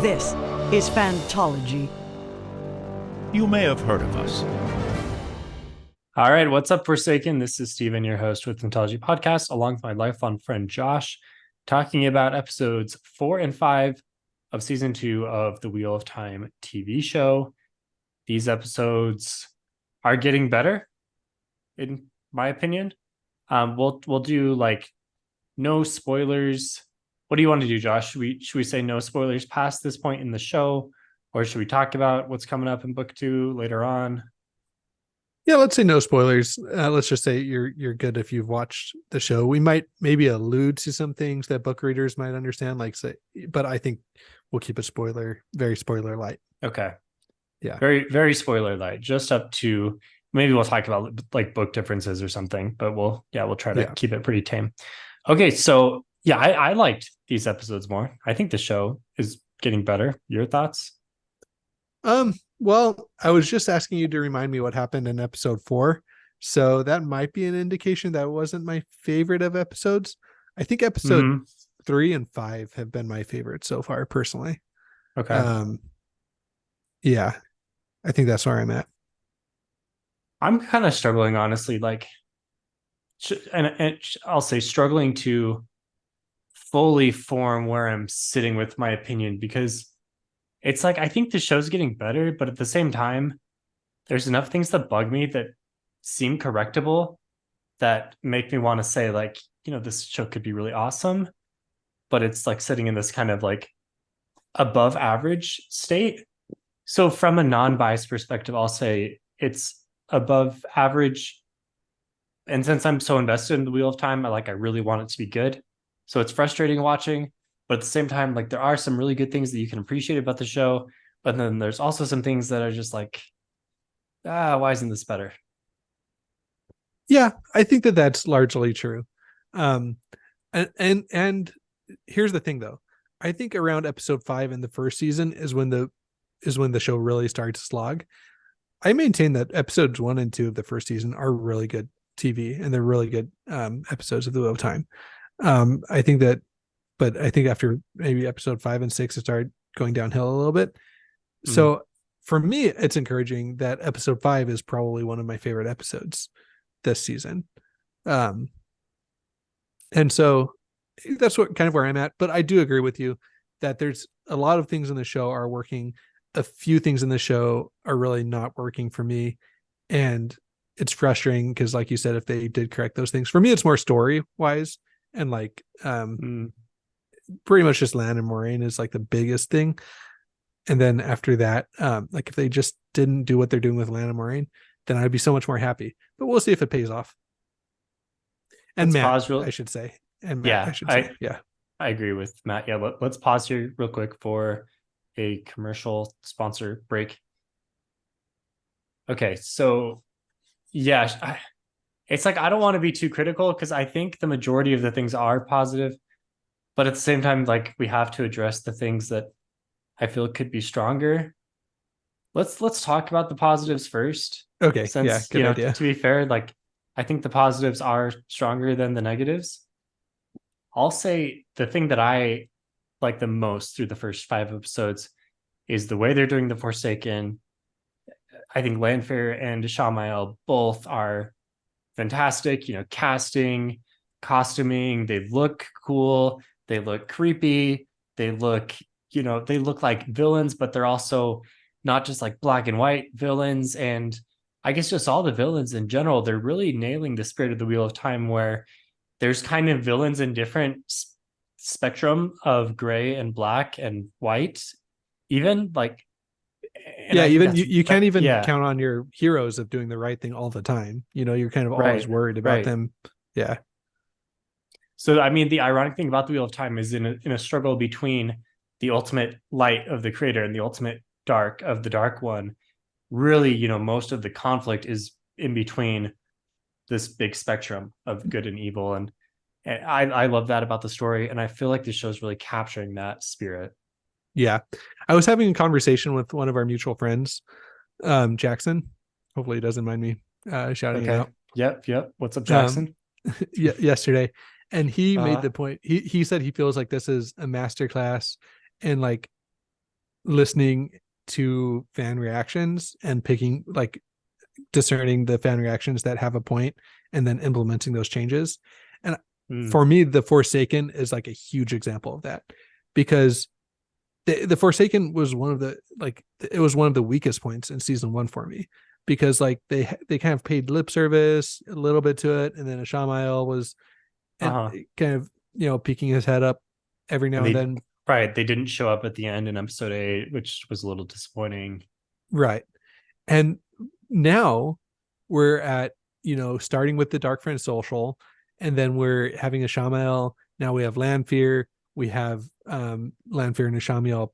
This is Fantology. You may have heard of us. All right, what's up, Forsaken? This is Steven, your host with Fantology Podcast, along with my lifelong friend Josh, talking about episodes 4 and 5 of season 2 of the Wheel of Time TV show. These episodes are getting better, in my opinion. We'll do like no spoilers. What do you want to do, Josh? Should we say no spoilers past this point in the show, or should we talk about what's coming up in book 2 later on? Yeah, let's say no spoilers. Let's just say you're good if you've watched the show. We might maybe allude to some things that book readers might understand, but I think we'll keep it very spoiler light. Okay. Yeah. Very, very spoiler light. Just up to maybe we'll talk about like book differences or something, but we'll try to keep it pretty tame. Okay, so yeah, I liked these episodes more. I think the show is getting better. Your thoughts? Well, I was just asking you to remind me what happened in episode 4. So that might be an indication that wasn't my favorite of episodes. I think episode 3 and 5 have been my favorite so far, personally. Okay. Yeah, I think that's where I'm at. I'm kind of struggling, honestly, and I'll say struggling to fully form where I'm sitting with my opinion, because it's like, I think the show's getting better, but at the same time, there's enough things that bug me that seem correctable that make me want to say, like, this show could be really awesome, but it's like sitting in this kind of like above average state. So from a non-biased perspective, I'll say it's above average. And since I'm so invested in the Wheel of Time, I really want it to be good. So it's frustrating watching. But at the same time, like, there are some really good things that you can appreciate about the show. But then there's also some things that are just like, why isn't this better? Yeah, I think that's largely true. And here's the thing, though. I think around episode 5 in the first season is when the show really starts to slog. I maintain that episodes 1 and 2 of the first season are really good TV, and they're really good episodes of the Wheel of Time. But I think after maybe episode 5 and 6, it started going downhill a little bit. So for me, it's encouraging that episode 5 is probably one of my favorite episodes this season. And so that's kind of where I'm at. But I do agree with you that there's a lot of things in the show are working. A few things in the show are really not working for me. And it's frustrating because, like you said, if they did correct those things, for me, it's more story wise. And pretty much just Lan and Moraine is like the biggest thing. And then after that, if they just didn't do what they're doing with Lan and Moraine, then I'd be so much more happy. But we'll see if it pays off. And Matt, I should say. And Matt, I should say. Yeah. I agree with Matt. Yeah, let's pause here real quick for a commercial sponsor break. Okay, so yeah, it's like, I don't want to be too critical because I think the majority of the things are positive. But at the same time, like, we have to address the things that I feel could be stronger. Let's talk about the positives first. Okay. Since, good idea. To be fair, like, I think the positives are stronger than the negatives. I'll say the thing that I like the most through the first 5 episodes is the way they're doing the Forsaken. I think Lanfear and Shamael both are fantastic. Casting, costuming, they look cool. They look creepy. They look like villains, but they're also not just like black and white villains. And I guess just all the villains in general, they're really nailing the spirit of the Wheel of Time, where there's kind of villains in different spectrum of gray and black and white, even like. You can't even count on your heroes of doing the right thing all the time. You're kind of always worried about them. Yeah. So, I mean, the ironic thing about the Wheel of Time is in a struggle between the ultimate light of the creator and the ultimate dark of the Dark One. Really, most of the conflict is in between this big spectrum of good and evil. And I love that about the story. And I feel like this show is really capturing that spirit. Yeah. I was having a conversation with one of our mutual friends, Jackson. Hopefully he doesn't mind me shouting it out. Yep. What's up, Jackson? Yesterday. And he made the point. He said he feels like this is a masterclass in like listening to fan reactions and picking, like, discerning the fan reactions that have a point and then implementing those changes. And for me, the Forsaken is like a huge example of that, because the Forsaken was one of the, like, it was one of the weakest points in season 1 for me, because like they kind of paid lip service a little bit to it, and then Ashamael was kind of, you know, peeking his head up every now and then. Right, they didn't show up at the end in episode 8, which was a little disappointing. Right. And now we're at, you know, starting with the Dark Friend Social, and then we're having Ashamael. Now we have Lanfear. We have Lanfear and Ashamael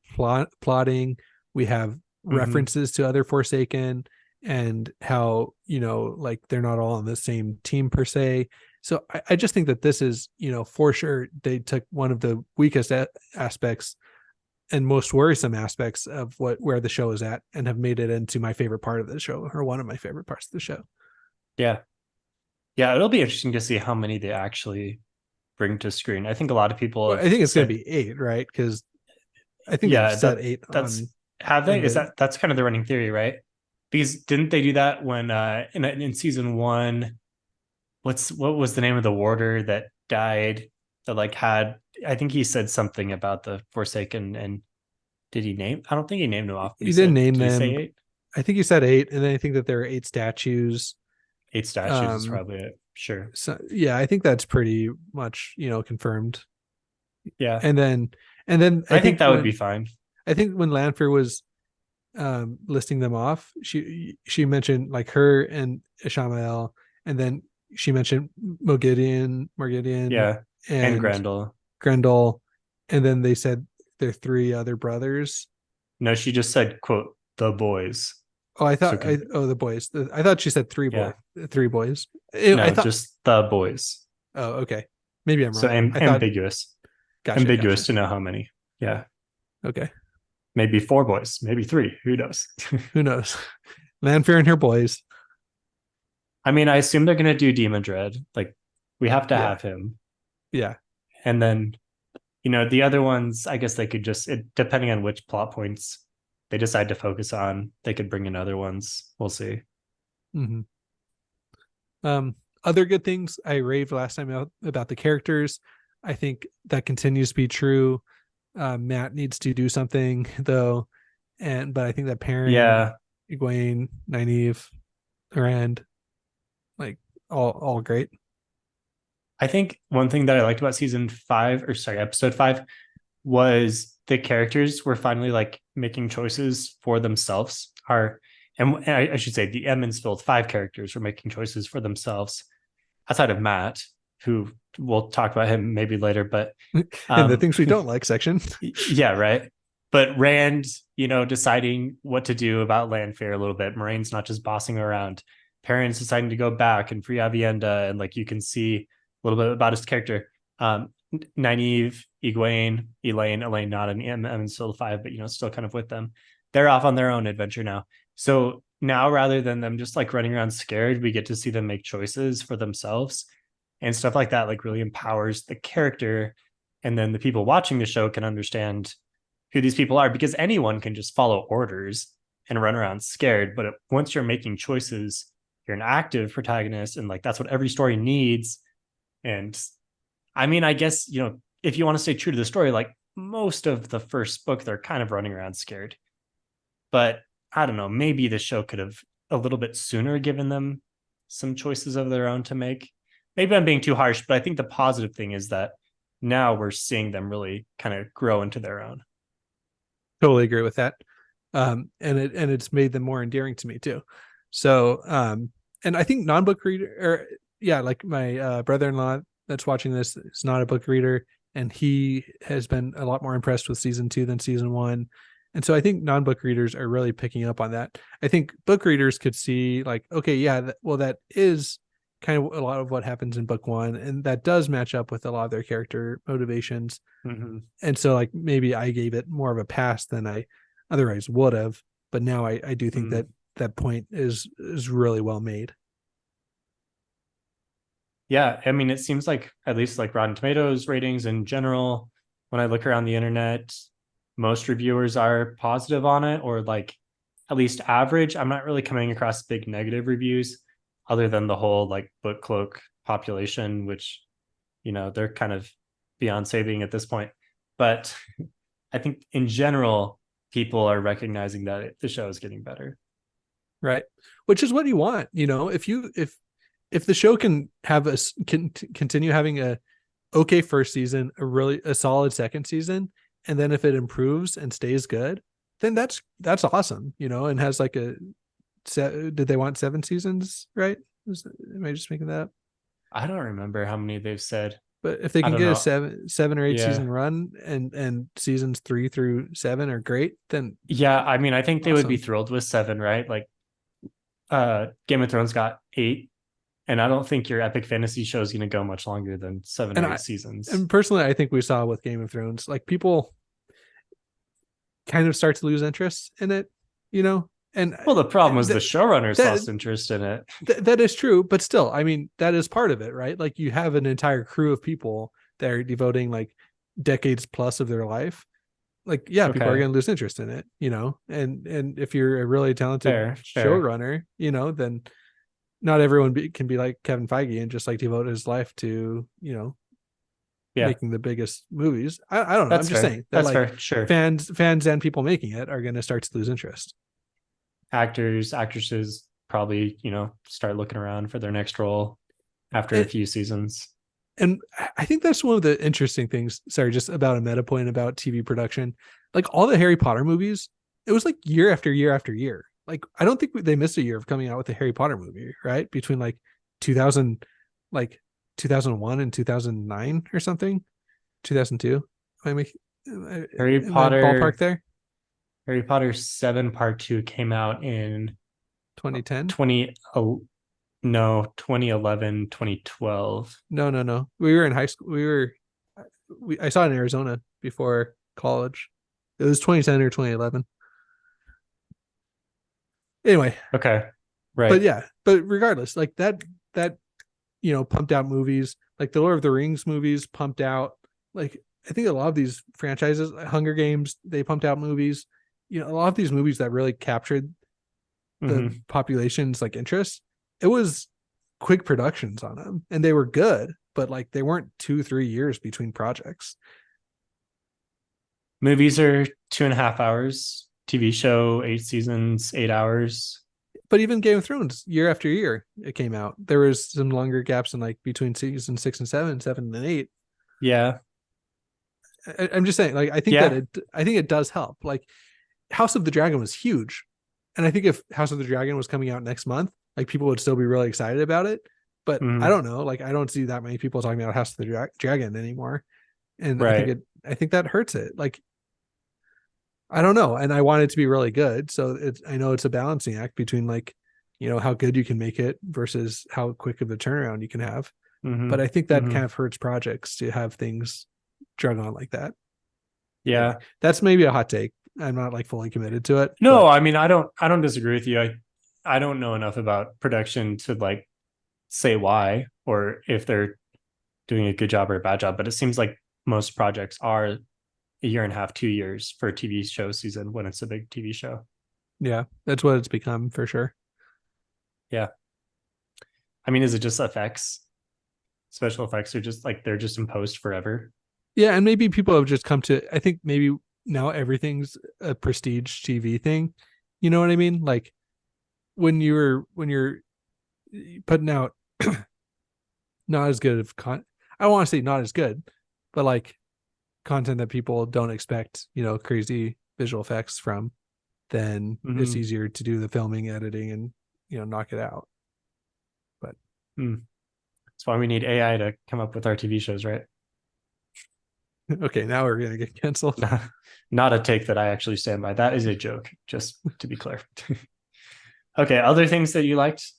plotting. We have references to other Forsaken, and how, you know, like they're not all on the same team per se. So I just think that this is, you know, for sure they took one of the weakest aspects and most worrisome aspects of where the show is at, and have made it into my favorite part of the show, or one of my favorite parts of the show. Yeah. It'll be interesting to see how many they actually bring to screen. I think a lot of people. Well, I think it's going to be 8, right? Because I think they've set 8. Have they? That's kind of the running theory, right? Because didn't they do that when in season 1? What was the name of the warder that died? That like had, I think he said something about the Forsaken, and did he name? I don't think he named them off. He didn't name them. Say 8? I think he said 8, and then I think that there are 8 statues. 8 statues is probably it. Sure. So yeah, I think that's pretty much, you know, confirmed. Yeah. And then I think that would be fine. I think when Lanfear was listing them off, she mentioned like her and Ishamael, and then she mentioned Morgideon, yeah, and Grendel, and then they said their 3 other brothers. No, she just said, quote, the boys. Oh, I thought, the boys. I thought she said 3 boys. 3 boys. No, I thought, just the boys. Oh, okay. Maybe I'm wrong. So ambiguous. Gotcha, ambiguous to know how many. Yeah. Okay. Maybe 4 boys, maybe 3. Who knows? Who knows? Lanfear and her boys. I mean, I assume they're gonna do Demon Dread. Like, we have to have him. Yeah. And then, you know, the other ones, I guess they could just, depending on which plot points they decide to focus on, they could bring in other ones. We'll see. Other good things, I raved last time about the characters. I think that continues to be true. Matt needs to do something though, but I think that Perrin, Egwene, Nynaeve, Rand, like all great. I think one thing that I liked about episode 5 was the characters were finally like making choices for themselves. And I should say the Emmonsfield 5 characters were making choices for themselves outside of Matt, who we'll talk about him maybe later, but in the things we don't like section. Yeah, right. But Rand, you know, deciding what to do about Lanfear a little bit. Moraine's not just bossing around. Perrin's deciding to go back and free Avienda, and like you can see a little bit about his character. Nynaeve, Egwene, Elaine not in Emmonsfield 5, but you know, still kind of with them. They're off on their own adventure now. So now, rather than them just like running around scared, we get to see them make choices for themselves, and stuff like that like really empowers the character. And then the people watching the show can understand who these people are, because anyone can just follow orders and run around scared. But once you're making choices, you're an active protagonist, and like that's what every story needs. And I mean, I guess, you know, if you want to stay true to the story, like most of the first book, they're kind of running around scared. But I don't know, maybe the show could have a little bit sooner given them some choices of their own to make. Maybe I'm being too harsh, but I think the positive thing is that now we're seeing them really kind of grow into their own. Totally agree with that. And it's made them more endearing to me too. So, and I think non-book reader, like my brother-in-law that's watching this is not a book reader, and he has been a lot more impressed with season 2 than season 1. And so I think non-book readers are really picking up on that. I think book readers could see like, okay, yeah, that is kind of a lot of what happens in book 1, and that does match up with a lot of their character motivations. And so like maybe I gave it more of a pass than I otherwise would have, but now I do think that point is really well made. Yeah, I mean, it seems like at least like Rotten Tomatoes ratings in general, when I look around the internet, most reviewers are positive on it, or like at least average. I'm not really coming across big negative reviews other than the whole like book cloak population, which, they're kind of beyond saving at this point. But I think in general, people are recognizing that the show is getting better. Right. Which is what you want. If the show can continue having a okay first season, a solid second season, and then if it improves and stays good, then that's awesome, and has like did they want 7 seasons, right? Am I just making that up? I don't remember how many they've said. But if they can get a 7 or 8 Yeah. season run, and seasons 3 through 7 are great, then Yeah, I mean, I think they would be awesome. thrilled with 7, right? Like Game of Thrones got 8, and I don't think your epic fantasy show is going to go much longer than 7 or 8 seasons. And personally, I think we saw with Game of Thrones, like people kind of start to lose interest in it, and well, the problem was the showrunners lost interest in it. That is true, but still, I mean, that is part of it, right? Like you have an entire crew of people that are devoting like decades plus of their life. Like, yeah, people are going to lose interest in it, and if you're a really talented showrunner, then not everyone can be like Kevin Feige and just like devote his life to, making the biggest movies. I don't know. I'm just saying that, that's like, fair. Sure. Fans and people making it are going to start to lose interest. Actors, actresses probably, start looking around for their next role after a few seasons. And I think that's one of the interesting things. Sorry, just about a meta point about TV production. Like all the Harry Potter movies, it was like year after year after year. Like I don't think they missed a year of coming out with a Harry Potter movie, right? Between like 2001 and 2009 or something, 2002. Harry Potter ballpark there. Harry Potter 7 Part 2 came out in 2010. 2011, 2012. No. We were in high school. I saw it in Arizona before college. It was 2010 or 2011. Anyway. Okay. Right. But regardless, like that pumped out movies, like the Lord of the Rings movies pumped out. Like I think a lot of these franchises, Hunger Games, they pumped out movies. A lot of these movies that really captured the population's like interest. It was quick productions on them, and they were good, but like they weren't 2-3 years between projects. Movies are 2.5 hours. TV show 8 seasons, 8 hours. But even Game of Thrones, year after year, it came out. There was some longer gaps in like between season 6 and 7, 7 and 8. Yeah, I'm just saying. Like I think it does help. Like House of the Dragon was huge, and I think if House of the Dragon was coming out next month, like people would still be really excited about it. But I don't know. Like I don't see that many people talking about House of the Dragon anymore, and I think that hurts it. Like I don't know, and I want it to be really good. So I know it's a balancing act between like, how good you can make it versus how quick of a turnaround you can have. But I think that kind of hurts projects to have things drug on like that. Yeah, anyway, that's maybe a hot take. I'm not like fully committed to it. No, I mean, I don't disagree with you. I don't know enough about production to like say why or if they're doing a good job or a bad job, but it seems like most projects are a year and a half, 2 years for a TV show season when it's a big TV show. Yeah, that's what it's become for sure. Yeah. I mean, is it just effects? Special effects are just like, they're just imposed forever. Yeah, and maybe people have just come to, I think maybe now everything's a prestige TV thing. You know what I mean? Like when you're putting out not as good of I don't want to say not as good, but like content that people don't expect, crazy visual effects from, then it's easier to do the filming, editing, and knock it out. But that's why we need AI to come up with our TV shows, right? Okay, now we're gonna get canceled. Not a take that I actually stand by. That is a joke, just to be clear. Okay, other things that you liked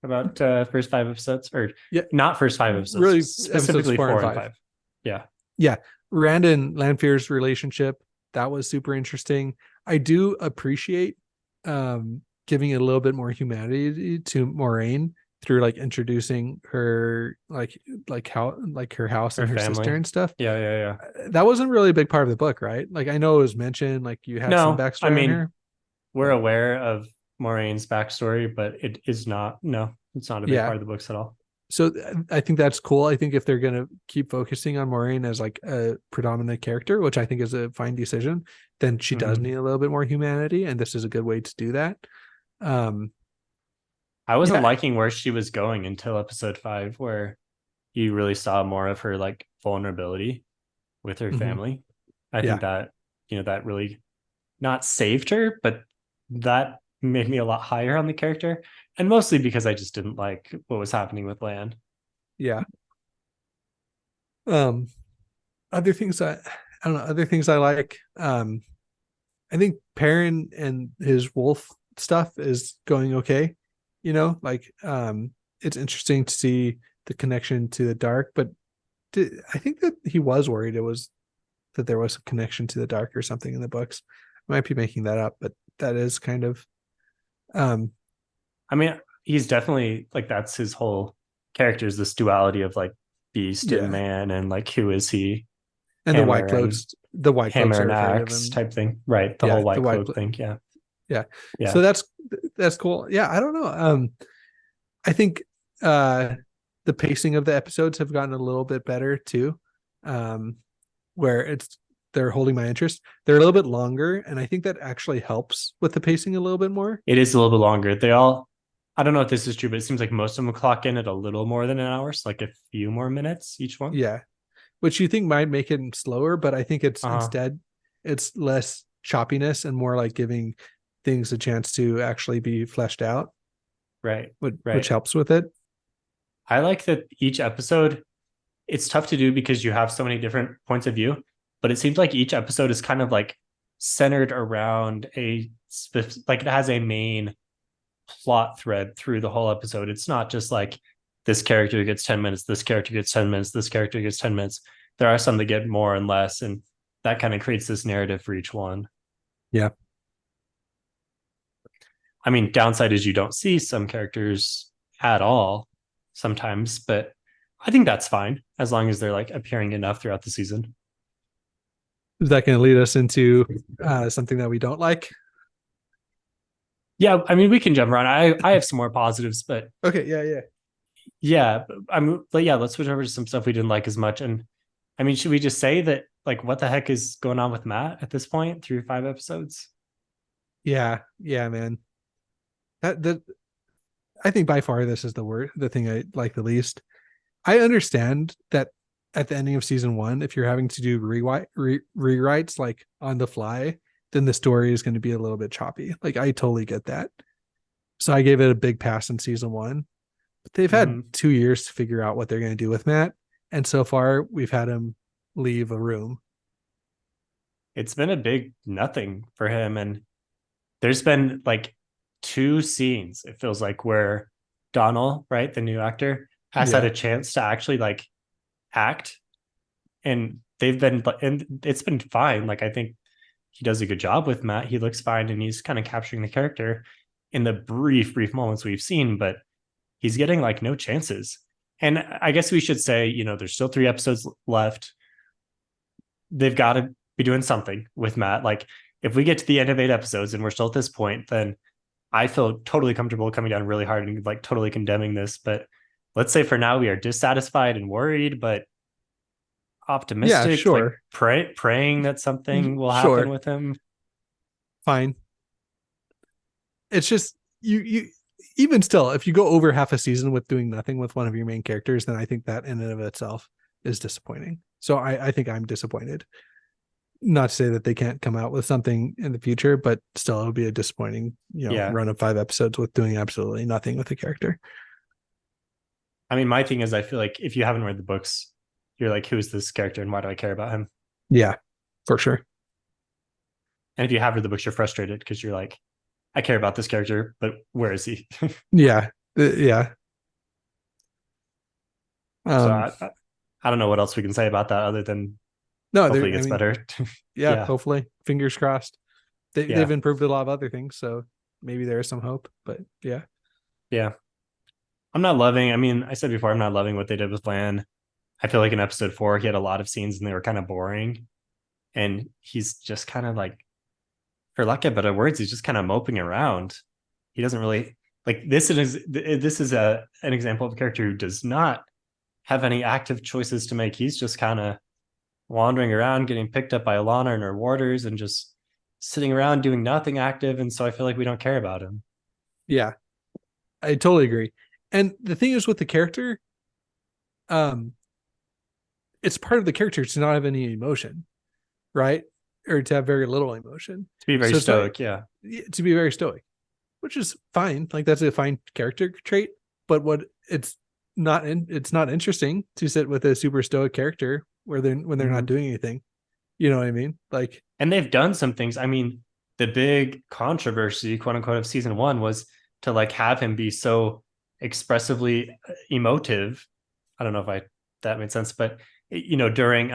about first 5 episodes, or not first 5 episodes, really specifically 4 and 5. Yeah. Rand and Lanfear's relationship, that was super interesting. I do appreciate giving it a little bit more humanity to Moraine through like introducing her like how like her house Her and her family. sister and stuff. Yeah. That wasn't really a big part of the book, right? Like I know it was mentioned, like you had some No, I backstory on mean, her. we're But aware of Moraine's backstory, but it is not. No, it's not a big yeah. part of the books at all. So I think that's cool. I think if they're gonna keep focusing on Moraine as like a predominant character, which I think is a fine decision, then she does need a little bit more humanity, and this is a good way to do that. Um I wasn't yeah, liking where she was going until episode 5, where you really saw more of her like vulnerability with her mhm, family. I yeah, think that, that really not saved her, but that made me a lot higher on the character. And mostly because I just didn't like what was happening with Lan. yeah. Um other things I don't know, other things I like. I think Perrin and his wolf stuff is going okay. Like it's interesting to see the connection to the dark, but I think that he was worried that there was a connection to the dark or something in the books. I might be making that up, but that is kind of um I mean, he's definitely like, that's his whole character, is this duality of like beast and yeah. man, and like who is he? And Hammer and the white cloaks hammer are and afraid of axe him. type thing. Right. The Yeah, whole white cloak thing. Yeah. yeah. Yeah. So that's cool. Yeah, I don't know. I think the pacing of the episodes have gotten a little bit better too. Um where they're holding my interest. They're a little bit longer, and I think that actually helps with the pacing a little bit more. It is a little bit longer. I don't know if this is true, but it seems like most of them clock in at a little more than an hour. So like a few more minutes each one. Yeah, which you think might make it slower, but I think it's Uh-huh. instead it's less choppiness and more like giving things a chance to actually be fleshed out, Right. which Right. helps with it. I like that each episode, it's tough to do because you have so many different points of view, but it seems like each episode is kind of like centered around like it has a main plot thread through the whole episode. It's not just like this character gets 10 minutes, this character gets 10 minutes, this character gets 10 minutes. There are some that get more and less, and that kind of creates this narrative for each one. Yeah, I mean, downside is you don't see some characters at all sometimes, but I think that's fine as long as they're like appearing enough throughout the season. is that going to lead us into something that we don't like? Yeah, I mean, we can jump around. I have some more positives, but Okay, yeah. yeah, but yeah, let's switch over to some stuff we didn't like as much. And I mean, should we just say that, like, what the heck is going on with Matt at this point through 5 episodes? Yeah, man. That I think by far this is the thing I like the least. I understand that at the ending of season 1, if you're having to do rewrites like on the fly, then the story is going to be a little bit choppy. Like I totally get that. So I gave it a big pass in season 1. But they've had 2 years to figure out what they're going to do with Matt, and so far we've had him leave a room. It's been a big nothing for him, and there's been like 2 scenes, it feels like, where Donald, right, the new actor, has had Yeah. a chance to actually like act, and it's been fine. Like, I think he does a good job with Matt. He looks fine, and he's kind of capturing the character in the brief moments we've seen, but he's getting like no chances. And I guess we should say, there's still 3 episodes left. They've got to be doing something with Matt. Like, if we get to the end of 8 episodes and we're still at this point, then I feel totally comfortable coming down really hard and like totally condemning this. But let's say for now we are dissatisfied and worried, but Yeah, optimistic, like sure. praying that something will happen Sure. with him. Fine. It's just you even still, if you go over half a season with doing nothing with one of your main characters, then I think that in and of itself is disappointing. So I think I'm disappointed. Not to say that they can't come out with something in the future, but still it would be a disappointing, Yeah. run of 5 episodes with doing absolutely nothing with the character. I mean, my thing is, I feel like if you haven't read the books, you're like, who is this character and why do I care about him? Yeah, for sure. And if you have read the books, you're frustrated because you're like, I care about this character, but where is he? Yeah. Yeah. So Um, I don't know what else we can say about that other than no, hopefully it I gets mean, better. yeah, Yeah. hopefully. Fingers crossed. Yeah. They've improved a lot of other things, so maybe there is some hope, but yeah. Yeah. I'm not loving. I mean, I said before, I'm not loving what they did with Lan. I feel like in episode 4, he had a lot of scenes and they were kind of boring. And he's just kind of like, for lack of better words, he's just kind of moping around. He doesn't really like this is an example of a character who does not have any active choices to make. He's just kind of wandering around, getting picked up by Alana and her warders, and just sitting around doing nothing active. And so I feel like we don't care about him. Yeah, I totally agree. And the thing is with the character, um, it's part of the character to not have any emotion, right? Or to have very little emotion. To be very So stoic, yeah. To be very stoic, which is fine. Like that's a fine character trait. But what it's not interesting to sit with a super stoic character where they're not doing anything. You know what I mean? Like, and they've done some things. I mean, the big controversy, quote unquote, of season 1 was to like have him be so expressively emotive. I don't know if that made sense, but during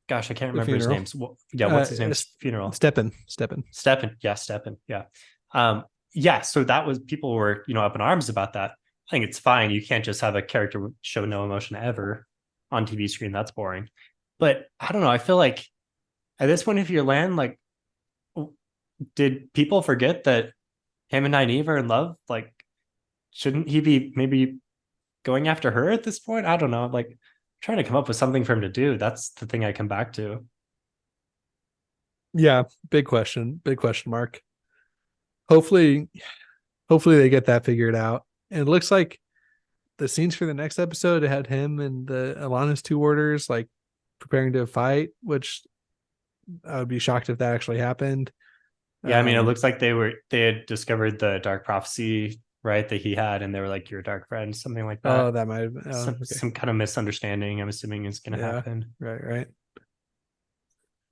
gosh, I can't remember his names. What's his name's funeral? Steppen. Yeah, Steppen. Yeah. So that was, people were, up in arms about that. I think it's fine. You can't just have a character show no emotion ever on TV screen. That's boring. But I don't know. I feel like at this point, if you're Lan, like, did people forget that him and Nynaeve are in love? Like, shouldn't he be maybe going after her at this point? I don't know. Like, trying to come up with something for him to do. That's the thing I come back to. Yeah, big question mark. Hopefully they get that figured out. And it looks like the scenes for the next episode had him and the Alana's 2 warders like preparing to fight, which I would be shocked if that actually happened. Yeah, I mean, it looks like they had discovered the dark prophecy, right, that he had, and they were like, "You're a dark friend," something like that. Oh, that might have been some kind of misunderstanding. I'm assuming is going to happen. Right.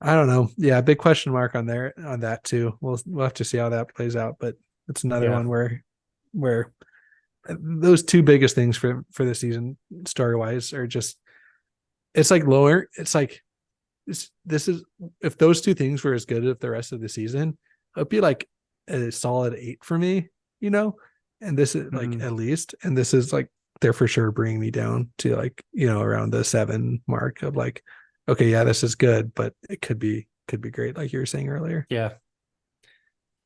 I don't know. Yeah, big question mark on that too. We'll have to see how that plays out, but it's another one where those 2 biggest things for the season story wise are just, it's like lower. It's like this is, if those 2 things were as good as the rest of the season, it'd be like a solid 8 for me, and this is like at least, and this is like, they're for sure bringing me down to like, around the 7 mark of like, okay, yeah, this is good, but it could be great, like you were saying earlier. Yeah.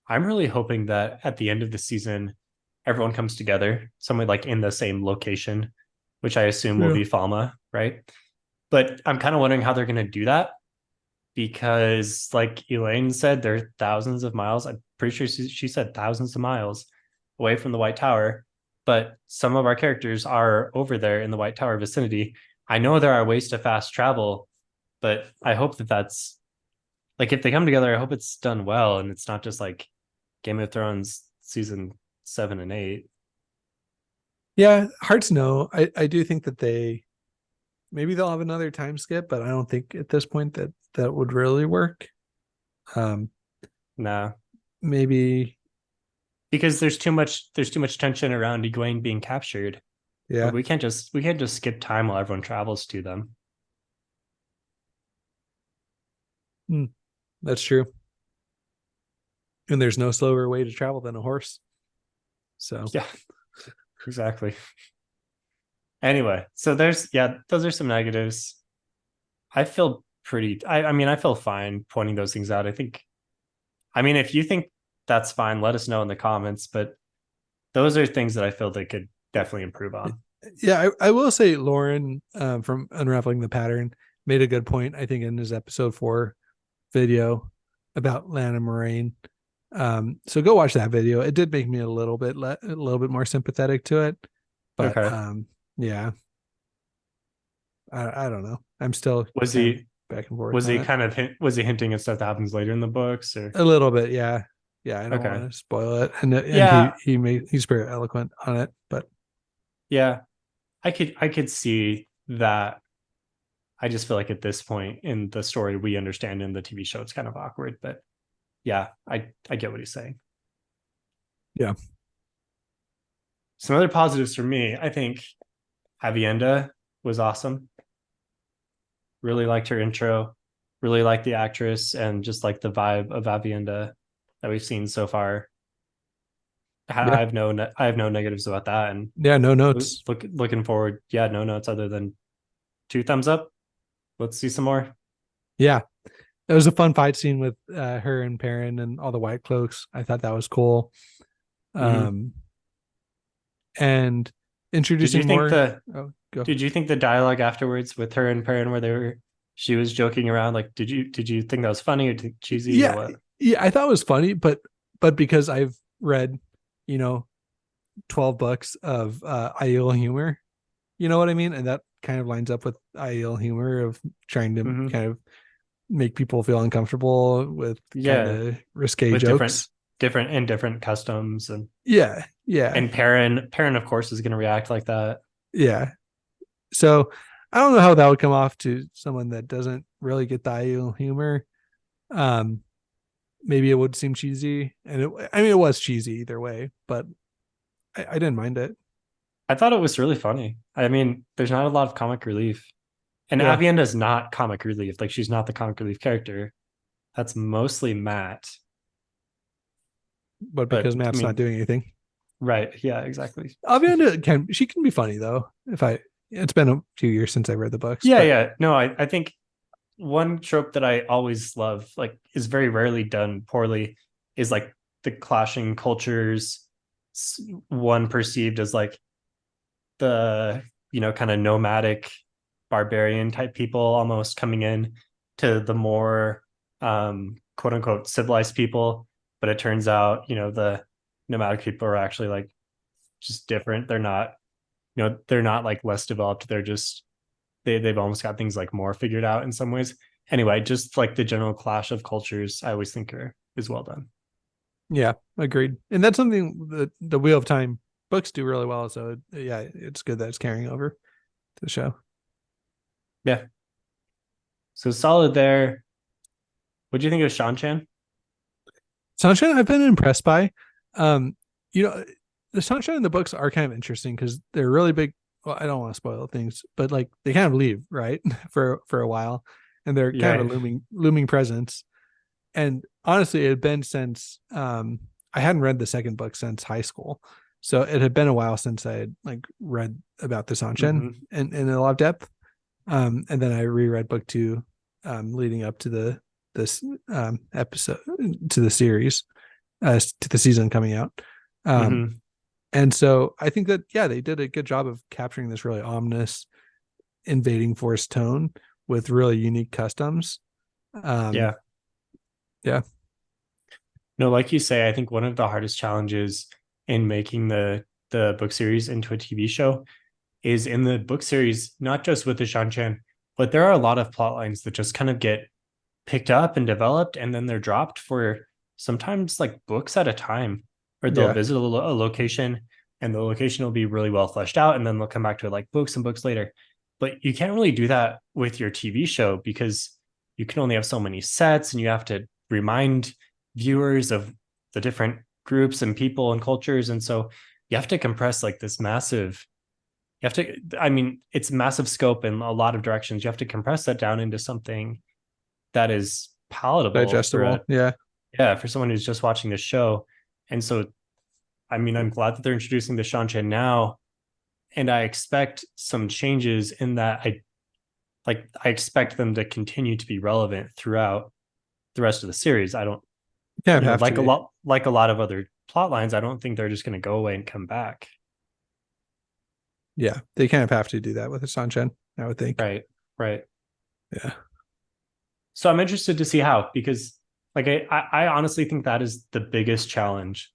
I'm really hoping that at the end of the season, everyone comes together, somewhere like in the same location, which I assume will be Falma, right? But I'm kind of wondering how they're going to do that, because like Elaine said, they're thousands of miles. I'm pretty sure she said thousands of miles away from the White Tower, but some of our characters are over there in the White Tower vicinity. I know there are ways to fast travel, but I hope that's like, if they come together, I hope it's done well and it's not just like Game of Thrones season 7 and 8. Yeah, hard to know. I do think that maybe they'll have another time skip, but I don't think at this point that would really work. Nah, maybe because there's too much tension around Egwene being captured. Yeah, but we can't just skip time while everyone travels to them. That's true. And there's no slower way to travel than a horse. So yeah, exactly. Anyway, so those are some negatives. I feel I feel fine pointing those things out. If you think that's fine, let us know in the comments, but those are things that I feel they could definitely improve on. Yeah, I will say Lauren from Unraveling the Pattern made a good point, I think, in his episode 4 video about Lan and Moraine. So go watch that video. It did make me a little bit more sympathetic to it, but okay. Yeah, I don't know. I'm still was he back and forth. Was he hinting at stuff that happens later in the books, or a little bit? Yeah. I don't want to spoil it, and he's very eloquent on it, but yeah, I could see that. I just feel like at this point in the story we understand, in the TV show it's kind of awkward, but yeah, I get what he's saying. Yeah. Some other positives for me, I think Avienda was awesome. Really liked her intro, really liked the actress, and just like the vibe of Avienda that we've seen so far. Yeah. I have no negatives about that, and Yeah, no notes. looking forward. Yeah, no notes other than 2 thumbs up. Let's see some more. Yeah. It was a fun fight scene with her and Perrin and all the white cloaks. I thought that was cool. Mm-hmm. Um and Did you introducing think more. the Oh, go. Did you think the dialogue afterwards with her and Perrin, where she was joking around, like, did you think that was funny or cheesy or Yeah, what? yeah, I thought it was funny, but because I've read, you know, 12 books of Aiel humor, you know what I mean? And that kind of lines up with Aiel humor of trying to Mm-hmm. kind of make people feel uncomfortable with kind Yeah, of risque with jokes. different customs, Yeah, yeah, and Perrin of course is going to react like that. yeah. So I don't know how that would come off to someone that doesn't really get the Aiel humor. Um, Maybe it would seem cheesy, and I mean, it was cheesy either way, but I didn't mind it. I thought it was really funny. I mean, there's not a lot of comic relief, and Yeah, Avienda's not comic relief. Like, she's not the comic relief character. That's mostly Matt. but But because I Matt's not mean, doing anything, right? Yeah, exactly. Avienda can be funny though. If I, it's been a few years since I read the books, Yeah, but yeah. No, I think one trope that I always love, like, is very rarely done poorly, is like the clashing cultures. One perceived as like the, kind of nomadic barbarian type people almost coming in to the more quote unquote civilized people, but it turns out, the nomadic people are actually like just different. They're not like less developed. They're just they've almost got things like more figured out in some ways. Anyway, just like the general clash of cultures, I always think is well done. yeah, agreed. And that's something that the Wheel of Time books do really well. So yeah, it's good that it's carrying over to the show. Yeah. So solid there. What do you think of Shan Chan? Sunshine, I've been impressed by. Um, you know, the Sunshine in the books are kind of interesting because they're really big. Well, I don't want to spoil things, but like they kind of leave right for a while, and they're kind of Yeah. a looming presence. And honestly, it had been since I hadn't read the second book since high school, so it had been a while since I had like read about the Sunshine Mm-hmm. in a lot of depth. And then I reread book two, leading up to this episode to the series, to the season coming out. Um, Mm-hmm. and so I think that yeah, they did a good job of capturing this really ominous invading force tone with really unique customs. Um, Yeah. yeah, No, like you say, I think one of the hardest challenges in making the book series into a TV show is in the book series, not just with the Shan Chan, but there are a lot of plot lines that just kind of get picked up and developed, and then they're dropped for sometimes like books at a time, or they'll yeah, visit a location, and the location will be really well fleshed out, and then they'll come back to it like books and books later. But you can't really do that with your TV show because you can only have so many sets, and you have to remind viewers of the different groups and people and cultures. And so you have to compress like this massive, you have to, I mean, it's massive scope in a lot of directions. You have to compress that down into something that is palatable digestible. Yeah, for someone who's just watching the show. And so, I mean, I'm glad that they're introducing the Shan Chen now, and I expect some changes in that. I expect them to continue to be relevant throughout the rest of the series. I don't, yeah, have to be. like a lot of other plot lines, I don't think they're just going to go away and come back. Yeah, they kind of have to do that with the Sunshine, I would think. Right. Right. Yeah, So I'm interested to see how, because like I honestly think that is the biggest challenge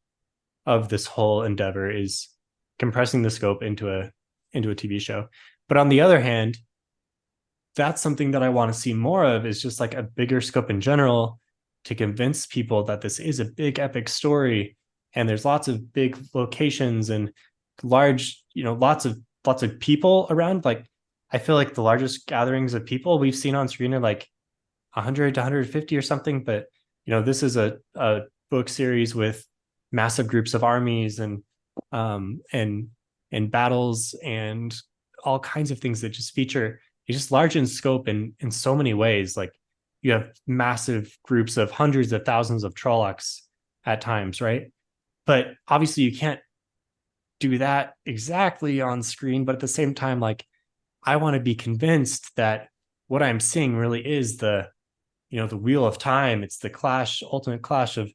of this whole endeavor, is compressing the scope into a TV show. But on the other hand, that's something that I want to see more of, is just like a bigger scope in general, to convince people that this is a big epic story, and there's lots of big locations and large, lots of people around. Like, I feel like the largest gatherings of people we've seen on screen are like 100 to 150 or something, but this is a book series with massive groups of armies and um and battles and all kinds of things that just feature, it's just large in scope in so many ways. Like, you have massive groups of hundreds of thousands of Trollocs at times, right? But obviously you can't do that exactly on screen. But at the same time, like, I want to be convinced that what I'm seeing really is the wheel of time. It's the ultimate clash of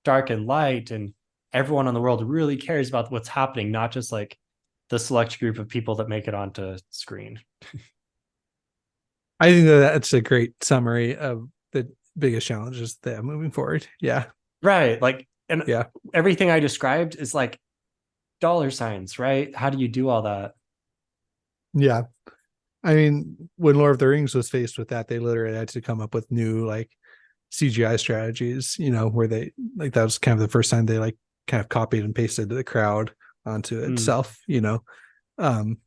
dark and light, and everyone in the world really cares about what's happening, not just like the select group of people that make it onto screen. I think that's a great summary of the biggest challenges they have moving forward. Yeah. Right. Like, and Yeah. everything I described is like dollar signs, right? How do you do all that? Yeah. I mean, when Lord of the Rings was faced with that, they literally had to come up with new like CGI strategies, where they like that was kind of the first time they like kind of copied and pasted the crowd onto itself. I'm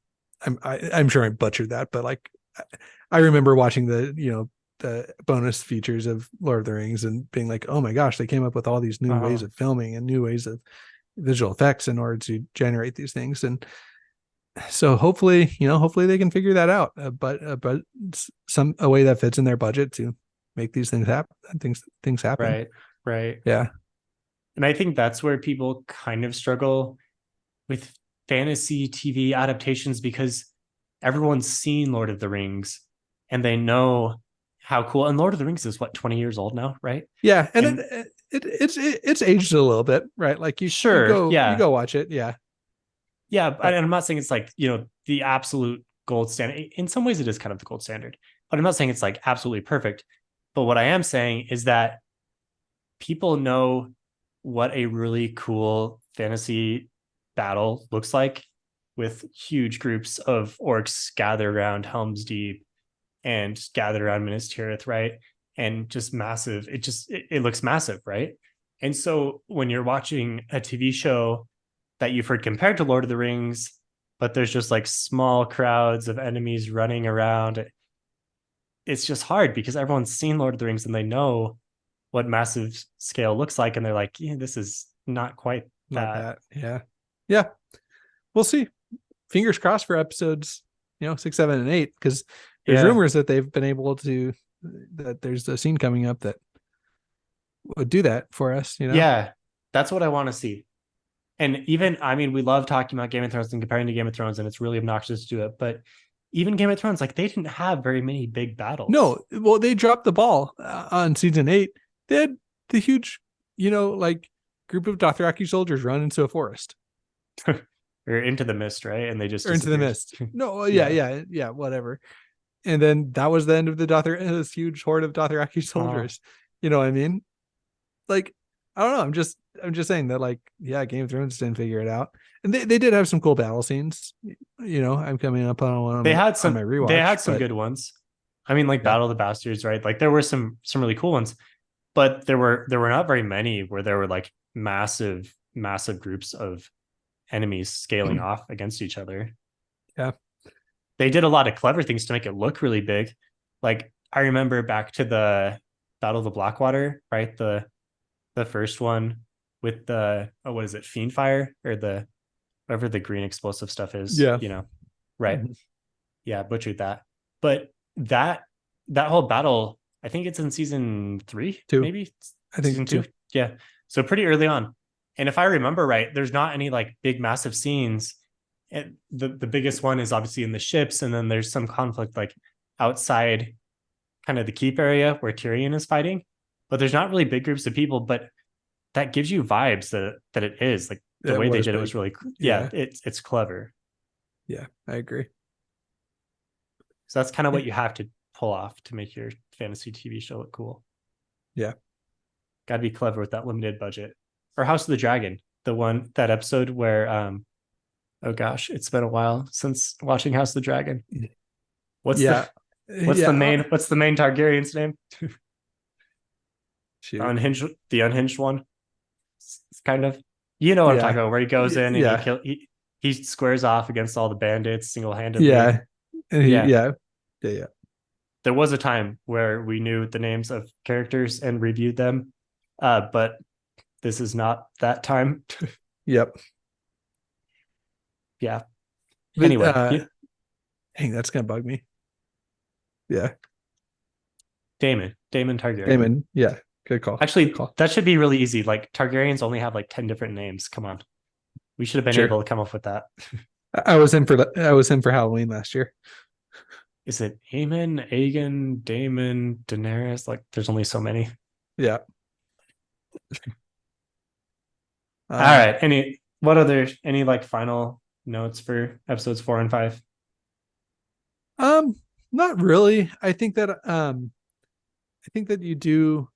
sure I butchered that, but like I remember watching the bonus features of Lord of the Rings and being like, oh my gosh, they came up with all these new ways of filming and new ways of visual effects in order to generate these things. And so hopefully they can figure that out, but a way that fits in their budget to make these things happen. Things happen. Right. Yeah. And I think that's where people kind of struggle with fantasy TV adaptations, because everyone's seen Lord of the Rings and they know how cool. And Lord of the Rings is what, 20 years old now, right? Yeah, and it's aged a little bit, right? Like you go watch it. Yeah. And I'm not saying it's like, the absolute gold standard. In some ways it is kind of the gold standard, but I'm not saying it's like absolutely perfect. But what I am saying is that people know what a really cool fantasy battle looks like, with huge groups of orcs gathered around Helm's Deep and gathered around Minas Tirith, right? And just massive. It looks massive, right? And so when you're watching a TV show that you've heard compared to Lord of the Rings, but there's just like small crowds of enemies running around, it's just hard because everyone's seen Lord of the Rings and they know what massive scale looks like, and they're like, yeah, this is not quite that. Yeah. We'll see. Fingers crossed for episodes 6, 7, and 8, because there's rumors that they've been able to, that there's a scene coming up that would do that for us. Yeah, that's what I want to see. And even, I mean, we love talking about Game of Thrones and comparing to Game of Thrones, and it's really obnoxious to do it, but even Game of Thrones, like, they didn't have very many big battles. No, well, they dropped the ball on season 8. They had the huge like group of Dothraki soldiers run into a forest. Or into the mist, right? And they just into the mist. No, yeah, whatever. And then that was the end of this huge horde of Dothraki soldiers. You know what I mean? Like, I don't know. I'm just saying that, like, yeah, Game of Thrones didn't figure it out, and they did have some cool battle scenes. I'm coming up on one. They had some. On my rewatch, they had some good ones. I mean, like Battle of the Bastards, right? Like there were some really cool ones, but there were not very many where there were like massive groups of enemies scaling off against each other. Yeah. They did a lot of clever things to make it look really big. Like I remember back to the Battle of the Blackwater, right? The first one with the, what is it, Fiend Fire, or the whatever the green explosive stuff is. Yeah. Right. Mm-hmm. Yeah, butchered that. But that whole battle, I think it's in season 3, 2. Maybe I think season 2. Yeah. So pretty early on. And if I remember right, there's not any like big massive scenes. And the biggest one is obviously in the ships, and then there's some conflict like outside kind of the keep area where Tyrion is fighting. But there's not really big groups of people, but that gives you vibes that it is like the way they did it was really it's clever. Yeah, I agree. So that's kind of what you have to pull off to make your fantasy TV show look cool. Yeah. Got to be clever with that limited budget. Or House of the Dragon, that episode where oh gosh, it's been a while since watching House of the Dragon. What's the main Targaryen's name? The unhinged one. It's kind of, what I'm talking about, where he goes in and he squares off against all the bandits single-handedly. Yeah. There was a time where we knew the names of characters and reviewed them, but this is not that time. Yep. Yeah. But, anyway, dang, that's gonna bug me. Yeah. Daemon Targaryen. Daemon, yeah. Good call. Actually, Good call. that should be really easy. Like Targaryens only have like 10 different names. Come on. We should have been Sure. able to come up with that. I was in for Halloween last year. Is it Aemon, Aegon, Daemon, Daenerys? Like there's only so many. Yeah. All right. Any like final notes for episodes 4 and 5? Not really. I think that you do.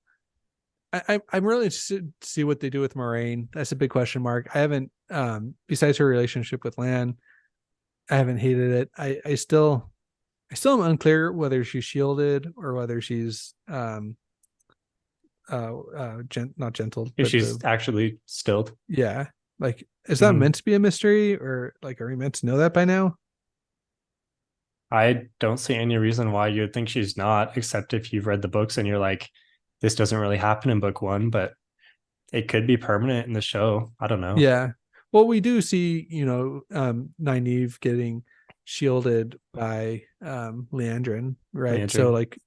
I'm really interested to see what they do with Moraine. That's a big question mark. I haven't besides her relationship with Lan, I haven't hated it. I still am unclear whether she's shielded or whether she's not gentle, If but she's actually stilled. yeah. Like, is that meant to be a mystery, or like, are we meant to know that by now? I don't see any reason why you would think she's not, except if you've read the books and you're like, this doesn't really happen in book 1, but it could be permanent in the show. I don't know. Yeah. Well, we do see, Nynaeve getting shielded by Leandrin, right? Leandrin. So like,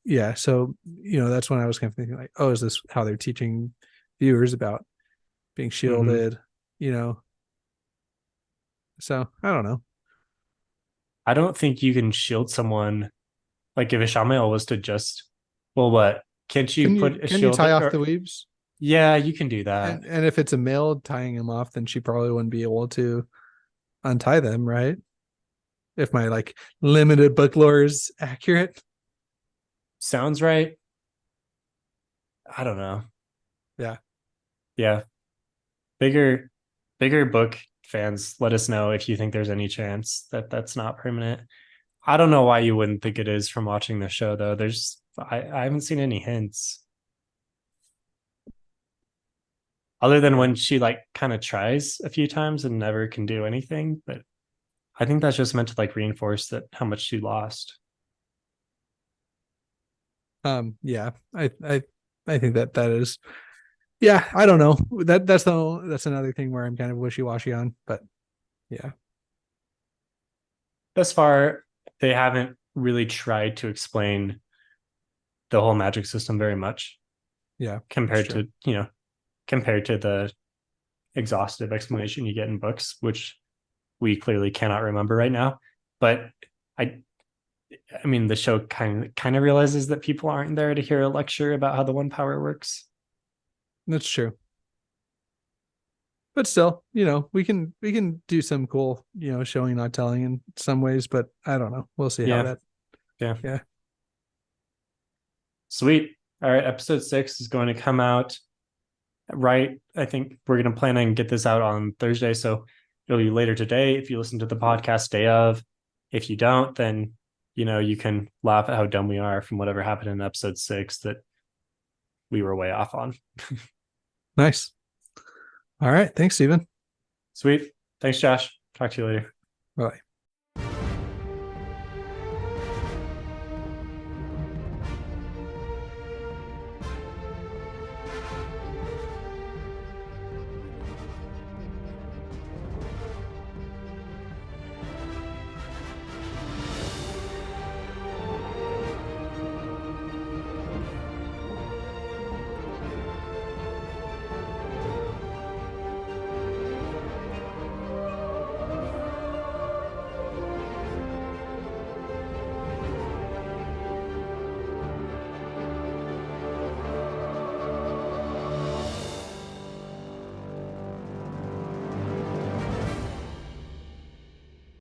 yeah, so that's when I was kind of thinking like, oh, is this how they're teaching viewers about being shielded? So I don't know. I don't think you can shield someone. Like if Ishamael was to just, well, what? Can't you put a can you shield? tie off the weaves? Yeah, you can do that. And if it's a male tying him off, then she probably wouldn't be able to untie them, right? If my like limited book lore is accurate. Sounds right. I don't know. Yeah. Bigger book fans, let us know if you think there's any chance that that's not permanent. I don't know why you wouldn't think it is from watching the show though. I haven't seen any hints. Other than when she like kind of tries a few times and never can do anything, but I think that's just meant to like reinforce that how much she lost. Yeah, I think that is, yeah, I don't know. That's another thing where I'm kind of wishy-washy on, but yeah. Thus far, they haven't really tried to explain the whole magic system very much. Yeah. Compared to the exhaustive explanation you get in books, which we clearly cannot remember right now. But I mean, the show kind of realizes that people aren't there to hear a lecture about how the one power works. That's true. But still, we can do some cool, showing, not telling in some ways, but I don't know. We'll see how that. Yeah. Sweet. All right. Episode 6 is going to come out right. I think we're going to plan and get this out on Thursday. So it'll be later today if you listen to the podcast day of. If you don't, then, you can laugh at how dumb we are from whatever happened in episode 6 that we were way off on. Nice. All right. Thanks, Steven. Sweet. Thanks, Josh. Talk to you later. Bye.